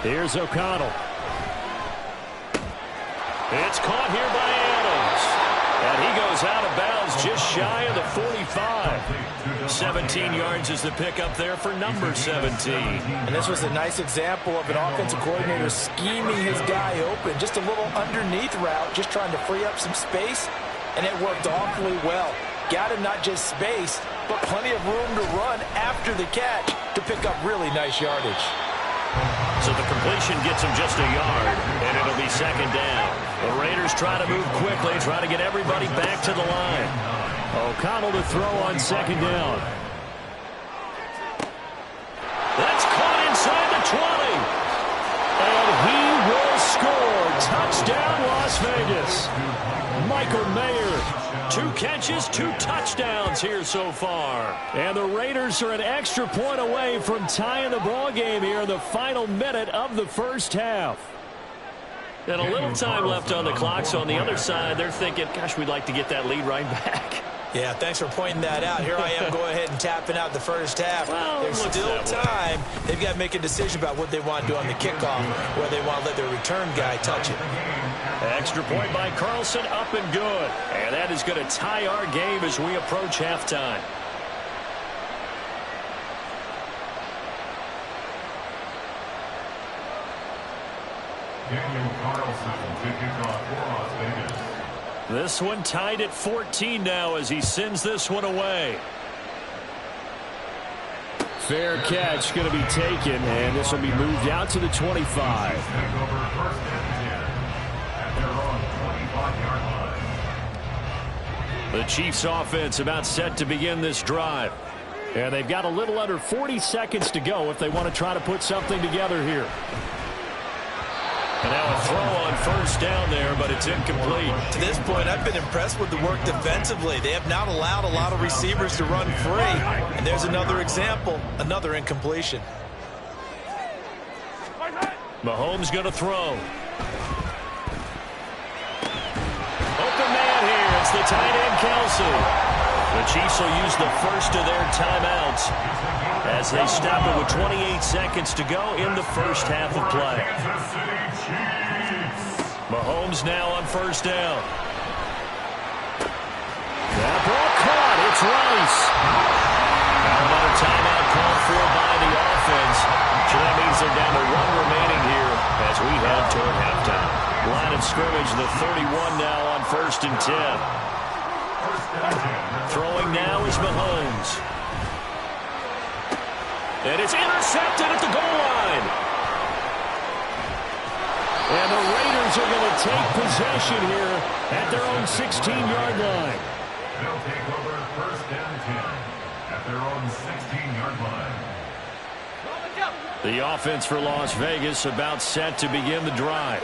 Here's O'Connell. It's caught here by Adams. And he goes out of bounds just shy of the 45. 17 yards is the pickup there for number 17. And this was a nice example of an offensive coordinator scheming his guy open. Just a little underneath route, just trying to free up some space, and it worked awfully well. Got him not just space, but plenty of room to run after the catch to pick up really nice yardage. So the completion gets him just a yard, and it'll be second down. The Raiders try to move quickly, try to get everybody back to the line. O'Connell to throw on second down. That's caught inside the 20. And he will score. Touchdown, Las Vegas. Michael Mayer, 2 catches, 2 touchdowns here so far. And the Raiders are an extra point away from tying the ball game here in the final minute of the first half. And a little time left on the clock, so on the other side, they're thinking, gosh, we'd like to get that lead right back. Yeah, thanks for pointing that out. Here I am going ahead and tapping out the first half. Well, there's still time. They've got to make a decision about what they want to do on the kickoff, whether they want to let their return guy touch it. Extra point by Carlson, up and good. And that is going to tie our game as we approach halftime. Daniel Carlson to kick off for Las Vegas. This one tied at 14 now as he sends this one away. Fair catch going to be taken, and this will be moved out to the 25. The Chiefs offense about set to begin this drive. And they've got a little under 40 seconds to go if they want to try to put something together here. And now a throw on first down there, but it's incomplete. To this point, I've been impressed with the work defensively. They have not allowed a lot of receivers to run free. And there's another example, another incompletion. Mahomes going to throw. Open man here. It's the tight end, Kelsey. The Chiefs will use the first of their timeouts as they stop it with 28 seconds to go in the first half of play. Mahomes now on first down. That ball caught. It's Rice. Now another timeout called for by the offense. So that means they're down to 1 remaining here as we head toward halftime. Line of scrimmage, the 31 now on 1st and 10. Throwing now is Mahomes. And it's intercepted at the goal line. And the Raiders are going to take possession here at their own 16-yard line. They'll take over 1st and 10 at their own 16-yard line. The offense for Las Vegas about set to begin the drive.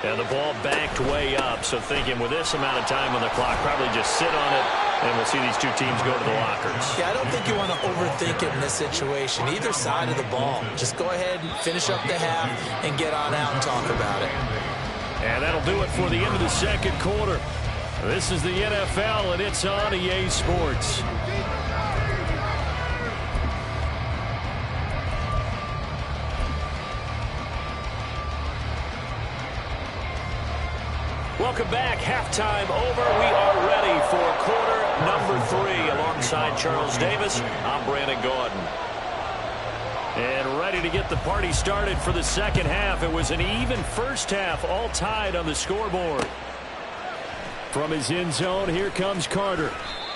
And the ball backed way up, so thinking with this amount of time on the clock, probably just sit on it, and we'll see these two teams go to the lockers. Yeah, I don't think you want to overthink it in this situation. Either side of the ball. Just go ahead and finish up the half and get on out and talk about it. And that'll do it for the end of the second quarter. This is the NFL, and it's on EA Sports. Welcome back. Halftime over. We are ready for quarter number 3. Alongside Charles Davis, I'm Brandon Gordon. And ready to get the party started for the second half. It was an even first half, all tied on the scoreboard. From his end zone, here comes Carter.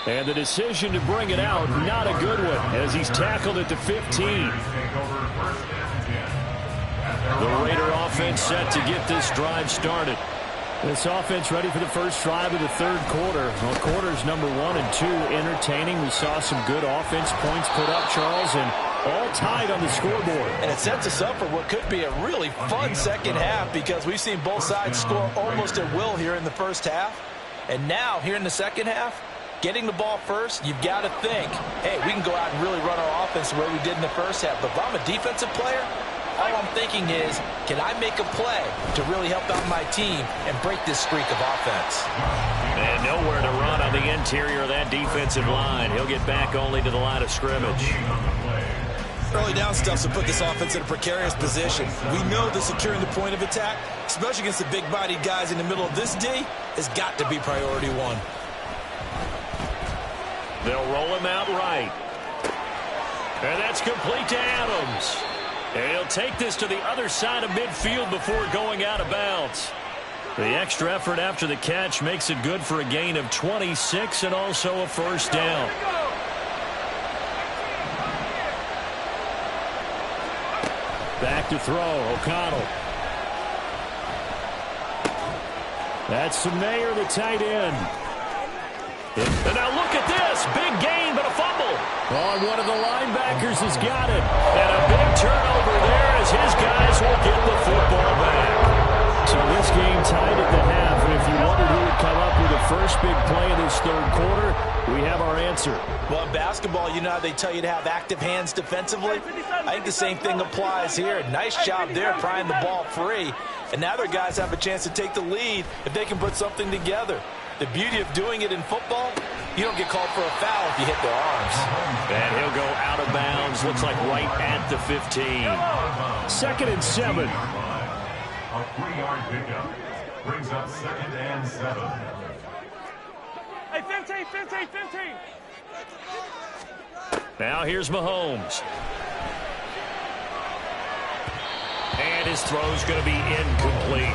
And the decision to bring it out, not a good one, as he's tackled at the 15. The Raider offense set to get this drive started. This offense ready for the first drive of the third quarter. Well, quarters number 1 and 2 entertaining. We saw some good offense points put up, Charles, and all tied on the scoreboard. And it sets us up for what could be a really fun second half because we've seen both sides score almost at will here in the first half. And now, here in the second half, getting the ball first, you've got to think, hey, we can go out and really run our offense the way we did in the first half. But if I'm a defensive player, all I'm thinking is, can I make a play to really help out my team and break this streak of offense? And nowhere to run on the interior of that defensive line. He'll get back only to the line of scrimmage. Early down stuffs will put this offense in a precarious position. We know that securing the point of attack, especially against the big-bodied guys in the middle of this D, has got to be priority one. They'll roll him out right. And that's complete to Adams. And he'll take this to the other side of midfield before going out of bounds. The extra effort after the catch makes it good for a gain of 26 and also a first down. Back to throw, O'Connell. That's Mayer, the tight end. And now look at this. Big gain, but a fumble. Oh, one of the linebackers has got it. And a big turnover there as his guys will get the football back. So this game tied at the half. And if you wondered who would come up with the first big play in this third quarter, we have our answer. Well, in basketball, you know how they tell you to have active hands defensively? I think the same thing applies here. Nice job there prying the ball free. And now their guys have a chance to take the lead if they can put something together. The beauty of doing it in football, you don't get called for a foul if you hit their arms. And he'll go out of bounds. Looks like right at the 15. 2nd and 7. A 3-yard pickup brings up 2nd and 7. Hey, 15, 15, 15. Now here's Mahomes. And his throw's going to be incomplete.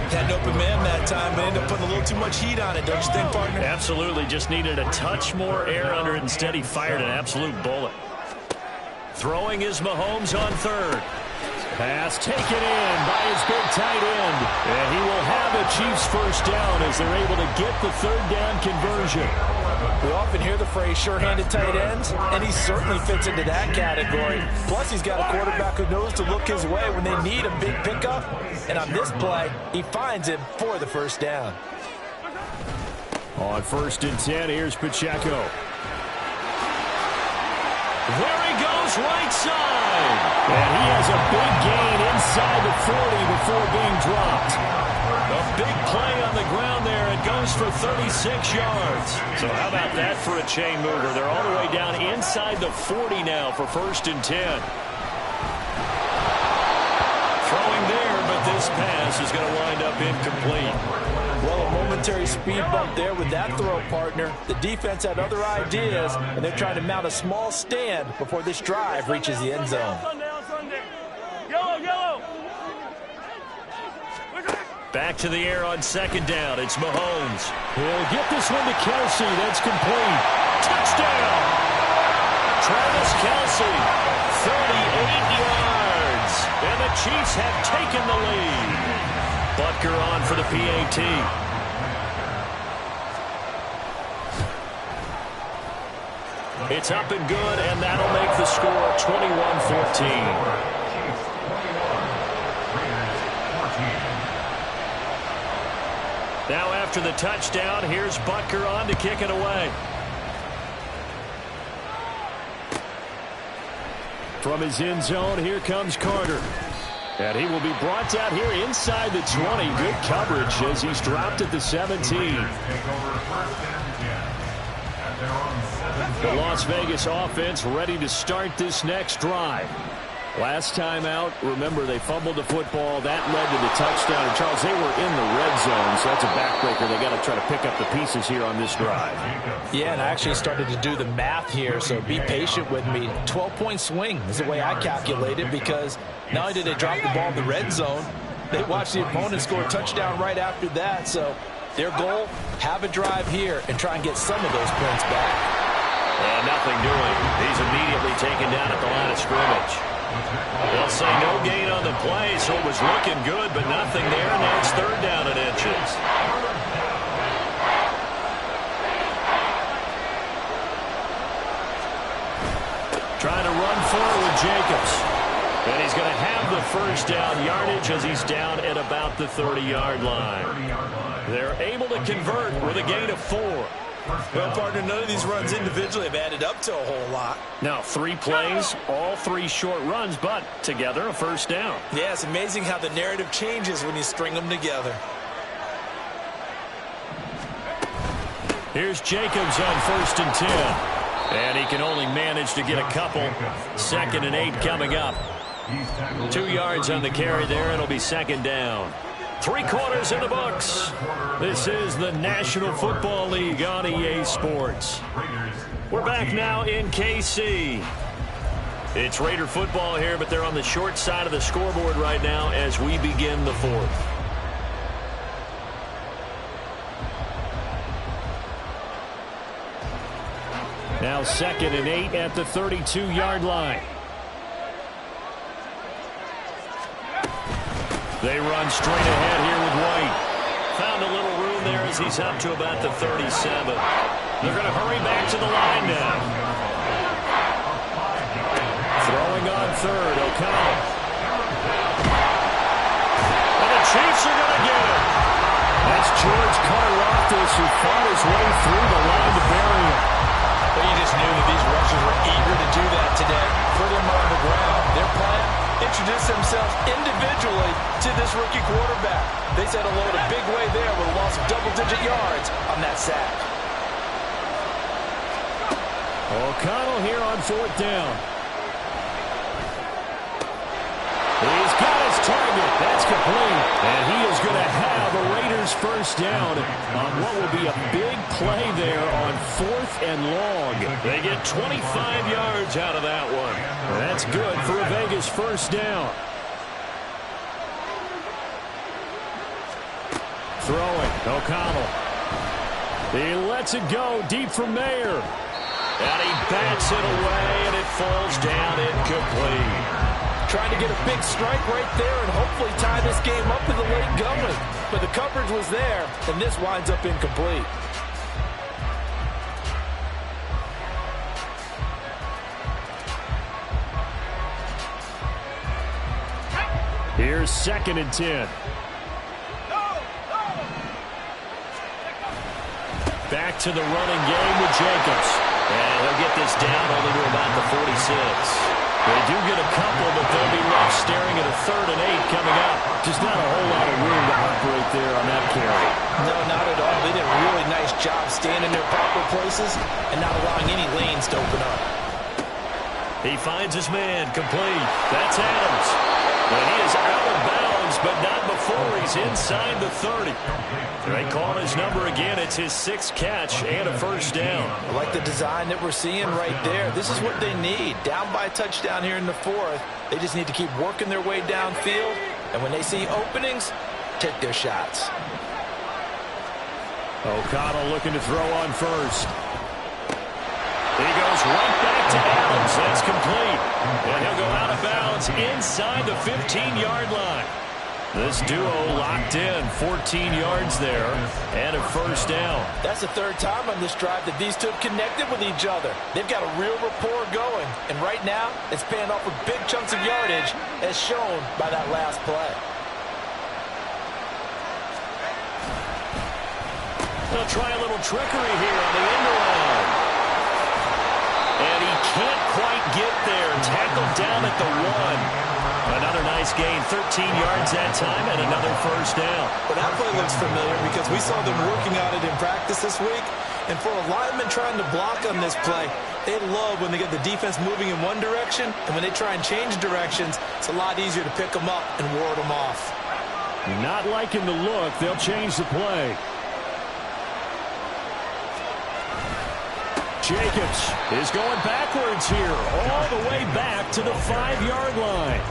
Had an open man that time, but ended up putting a little too much heat on it, don't you think, partner? Absolutely. Just needed a touch more air under it. Instead, he fired an absolute bullet. Throwing is Mahomes on 3rd. Pass taken in by his big tight end. And he will have the Chiefs first down as they're able to get the 3rd down conversion. We often hear the phrase sure-handed tight ends, and he certainly fits into that category. Plus, he's got a quarterback who knows to look his way when they need a big pickup. And on this play, he finds him for the first down. On 1st and 10, here's Pacheco. There he goes, right side. And he has a big gain inside the 40 before being dropped. A big play on the ground there. It goes for 36 yards. So how about that for a chain mover? They're all the way down inside the 40 now for 1st and 10. Throwing there, but this pass is going to wind up incomplete. Well, a momentary speed bump there with that throw, partner. The defense had other ideas, and they're trying to mount a small stand before this drive reaches the end zone. Yellow, yellow. Back to the air on 2nd down. It's Mahomes. He'll get this one to Kelsey. That's complete. Touchdown! Travis Kelsey, 38 yards. And the Chiefs have taken the lead. Butker on for the PAT. It's up and good, and that'll make the score 21-14. Now after the touchdown, here's Butker on to kick it away. From his end zone, here comes Carter. And he will be brought down here inside the 20. Good coverage as he's dropped at the 17. The Las Vegas offense ready to start this next drive. Last time out, remember, they fumbled the football. That led to the touchdown. And, Charles, they were in the red zone, so that's a backbreaker. They got to try to pick up the pieces here on this drive. Yeah, and I actually started to do the math here, so be patient with me. 12-point swing is the way I calculate it, because not only did they drop the ball in the red zone, they watched the opponent score a touchdown right after that. So their goal, have a drive here and try and get some of those points back. And nothing doing. He's immediately taken down at the line of scrimmage. They'll say no gain on the play, so it was looking good, but nothing there. Now it's 3rd down and inches. Trying to run forward, Jacobs. And he's going to have the first down yardage as he's down at about the 30-yard line. They're able to convert with a gain of 4. Well, partner, none of these runs individually have added up to a whole lot. Now, 3 plays, all 3 short runs, but together a first down. Yeah, it's amazing how the narrative changes when you string them together. Here's Jacobs on 1st and 10. And he can only manage to get a couple. 2nd and 8 coming up. 2 yards on the carry there. It'll be 2nd down. 3 quarters in the books. This is the National Football League on EA Sports. We're back now in KC. It's Raider football here, but they're on the short side of the scoreboard right now as we begin the 4th. Now 2nd and 8 at the 32-yard line. They run straight ahead here with White. Found a little room there as he's up to about the 37. They're going to hurry back to the line now. Throwing on 3rd, O'Connell. And the Chiefs are going to get it. That's George Karlaftis who fought his way through the line to bury him. But you just knew that these rushers were eager to do that today. Put him on the ground. Their plan, introduce themselves individually to this rookie quarterback. They said hello in a big way there with a loss of double-digit yards on that sack. O'Connell here on 4th down. He's got his target. That's complete. And he is going to have a Raiders first down on what will be a big play there on 4th and long. They get 25 yards out of that one. That's good for a Vegas first down. Throwing, O'Connell. He lets it go deep from Mayer. And he bats it away, and it falls down incomplete. Trying to get a big strike right there and hopefully tie this game up in the late going. But the coverage was there, and this winds up incomplete. Here's 2nd and 10. Back to the running game with Jacobs. And he'll get this down only to about the 46. They do get a couple, but they'll be left staring at a 3rd and 8 coming up. Just not a whole lot of room to operate there on that carry. No, not at all. They did a really nice job staying in their proper places and not allowing any lanes to open up. He finds his man, complete. That's Adams. And he is out of bounds, but not before he's inside the 30. They call his number again. It's his 6th catch and a first down. I like the design that we're seeing right there. This is what they need. Down by a touchdown here in the 4th. They just need to keep working their way downfield. And when they see openings, take their shots. O'Connell looking to throw on 1st. He goes right back to Adams. That's complete. And he'll go out of bounds inside the 15-yard line. This duo locked in, 14 yards there, and a first down. That's the 3rd time on this drive that these two have connected with each other. They've got a real rapport going, and right now it's paying off with big chunks of yardage, as shown by that last play. They'll try a little trickery here on the end around. And he can't quite get there. Tackled down at the 1. Another nice gain, 13 yards that time, and another first down. Well, that play looks familiar because we saw them working on it in practice this week. And for a lineman trying to block on this play, they love when they get the defense moving in one direction, and when they try and change directions, it's a lot easier to pick them up and ward them off. Not liking the look. They'll change the play. Jacobs is going backwards here, all the way back to the 5-yard line.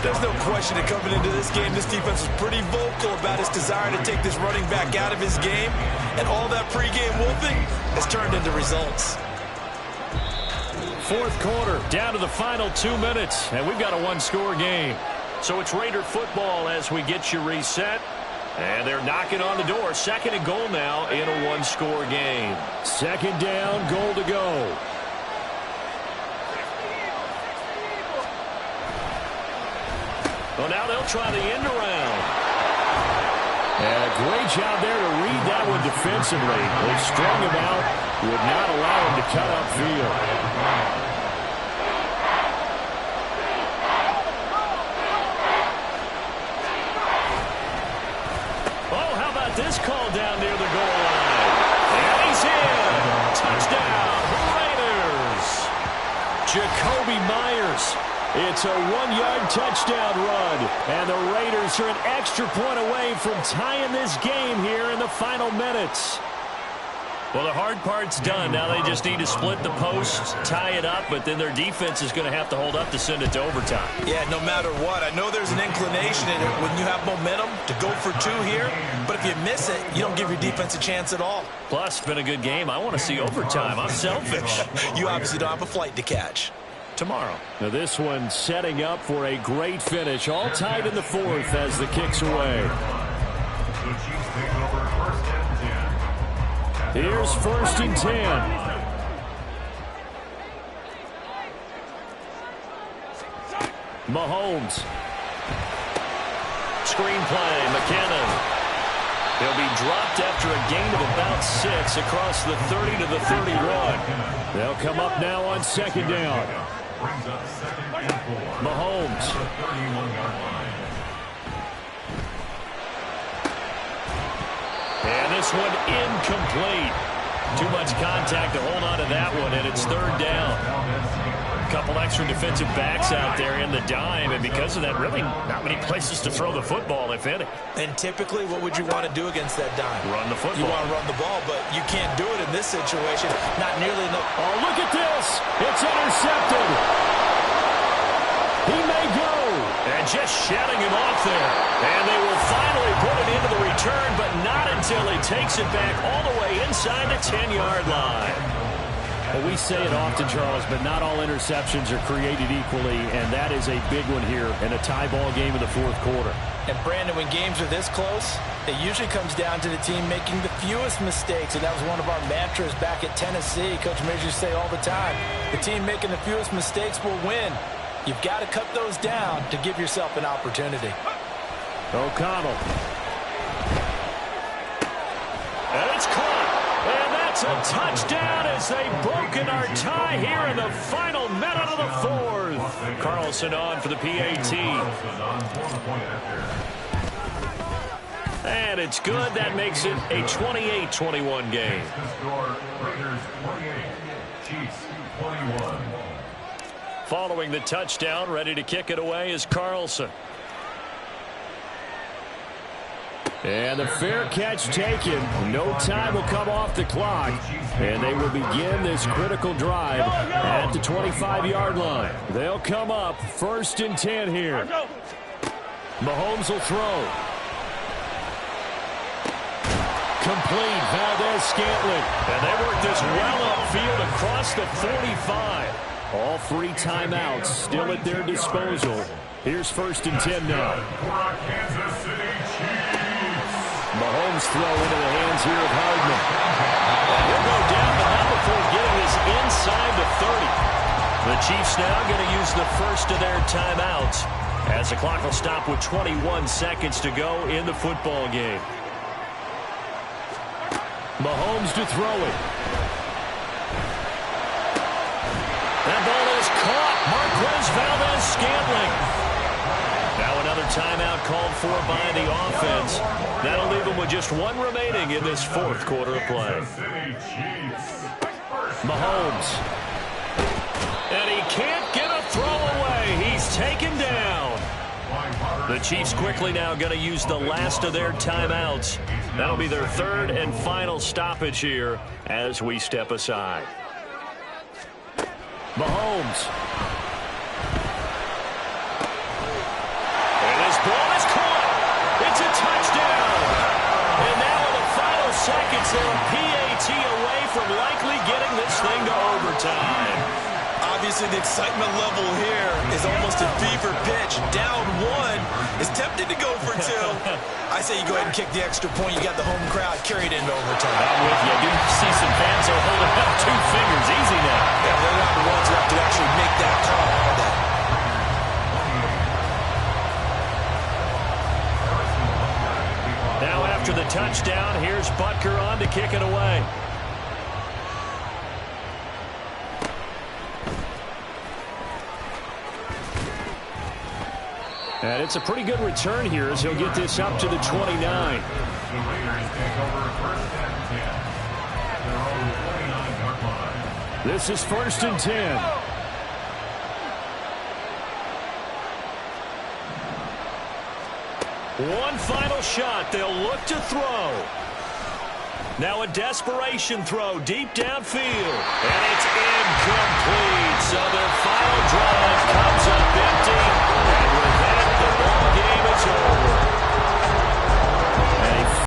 There's no question that coming into this game, this defense was pretty vocal about its desire to take this running back out of his game. And all that pregame wolfing has turned into results. 4th quarter, down to the final 2 minutes, and we've got a 1-score game. So it's Raider football as we get you reset. And they're knocking on the door. 2nd and goal now in a 1-score game. 2nd down, goal to go. Well, now they'll try the end around. And a great job there to read that one defensively. They strung him out, would not allow him to cut upfield. This call down near the goal line. And he's in. Touchdown, Raiders. Jacoby Myers. It's a 1-yard touchdown run. And the Raiders are an extra point away from tying this game here in the final minutes. Well, the hard part's done. Now they just need to split the posts, tie it up, but then their defense is going to have to hold up to send it to overtime. Yeah, no matter what. I know there's an inclination in it when you have momentum to go for 2 here, but if you miss it, you don't give your defense a chance at all. Plus, it's been a good game. I want to see overtime. I'm selfish. You obviously don't have a flight to catch. Tomorrow. Now this one setting up for a great finish. All tied in the 4th as the kick's away. The Chiefs take over first and 10. Here's 1st and 10. Mahomes. Screenplay, McKinnon. He'll be dropped after a gain of about 6 across the 30 to the 31. They'll come up now on 2nd down. Brings up 2nd and 4. Mahomes. The 31-yard line. And this one incomplete. Too much contact to hold on to that one, and it's 3rd down. A couple extra defensive backs out there in the dime, and because of that, really not many places to throw the football, if any. And typically, what would you want to do against that dime? Run the football. You want to run the ball, but you can't do it in this situation. Not nearly enough. Oh, look at this. It's intercepted. He may go. And just shutting him off there. And they will finally put it into the return, but not until he takes it back all the way inside the 10-yard line. Well, we say it often, Charles, but not all interceptions are created equally, and that is a big one here in a tie ball game in the 4th quarter. And, Brandon, when games are this close, it usually comes down to the team making the fewest mistakes, and that was one of our mantras back at Tennessee. Coach Mears used to say all the time, the team making the fewest mistakes will win. You've got to cut those down to give yourself an opportunity. O'Connell. And it's caught. And that's a touchdown as they've broken our tie here in the final minute of the 4th. Carlson on for the PAT. And it's good. That makes it a 28-21 game. Raiders 28, Chiefs 21. Following the touchdown, ready to kick it away is Carlson. And the fair catch taken. No time will come off the clock. And they will begin this critical drive at the 25-yard line. They'll come up 1st and 10 here. Mahomes will throw. Complete. Valdez-Scantling. And they work this well upfield across the 45. All 3 timeouts still at their disposal. Here's 1st and 10 now. Mahomes throw into the hands here of Hardman. He'll go down, but not before getting this inside the 30. The Chiefs now going to use the first of their timeouts as the clock will stop with 21 seconds to go in the football game. Mahomes to throw it. That ball is caught. Marquez Valdez-Scantling. Now another timeout called for by the offense. That'll leave them with just 1 remaining in this 4th quarter of play. Mahomes. And he can't get a throw away. He's taken down. The Chiefs quickly now going to use the last of their timeouts. That'll be their 3rd and final stoppage here as we step aside. Mahomes. And this ball is caught. It's a touchdown. And now in the final seconds, they're a PAT away from likely getting this thing to overtime. Obviously, the excitement level here is almost a fever pitch. Down 1 is tempted to go for 2. I say you go ahead and kick the extra point. You got the home crowd carried into overtime. I'm with you. I do see some fans are holding up 2 fingers. Easy now. Yeah, they're not the ones who have to actually make that call, are they? Now after the touchdown, here's Butker on to kick it away. And it's a pretty good return here as he'll get this up to the 29. The Raiders take over 1st and 10 at their own 29-yard line. This is 1st and 10. One final shot. They'll look to throw. Now a desperation throw deep downfield. And it's